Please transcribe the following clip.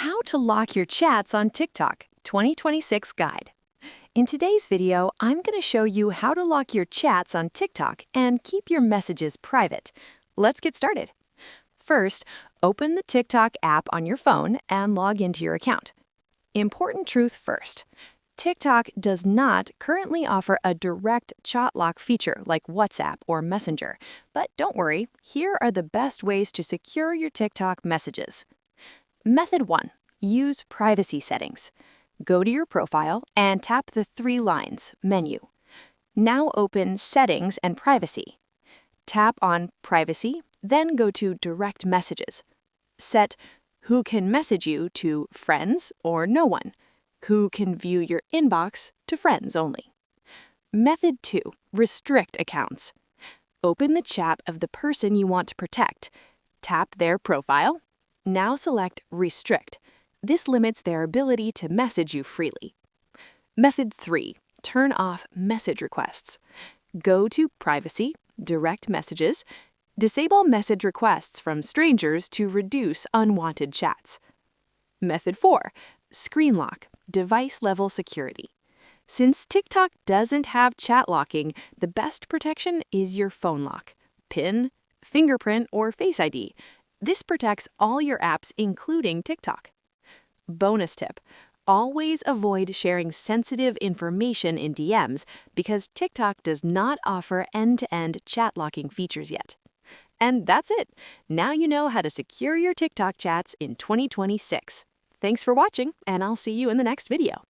How to Lock Your Chats on TikTok 2026 Guide. In today's video, I'm going to show you how to lock your chats on TikTok and keep your messages private. Let's get started. First, open the TikTok app on your phone and log into your account. Important truth first. TikTok does not currently offer a direct chat lock feature like WhatsApp or Messenger. But don't worry, here are the best ways to secure your TikTok messages. Method 1. Use privacy settings. Go to your profile and tap the three lines menu. Now open Settings and Privacy. Tap on Privacy, then go to Direct Messages. Set Who can message you to Friends or No one. Who can view your inbox to Friends only. Method 2. Restrict accounts. Open the chat of the person you want to protect. Tap their profile. Now select Restrict. This limits their ability to message you freely. Method 3. Turn off message requests. Go to Privacy, Direct Messages. Disable message requests from strangers to reduce unwanted chats. Method 4. Screen lock, device-level security. Since TikTok doesn't have chat locking, the best protection is your phone lock, PIN, fingerprint, or Face ID. This protects all your apps, including TikTok. Bonus tip: always avoid sharing sensitive information in DMs because TikTok does not offer end-to-end chat locking features yet. And that's it. Now you know how to secure your TikTok chats in 2026. Thanks for watching, and I'll see you in the next video.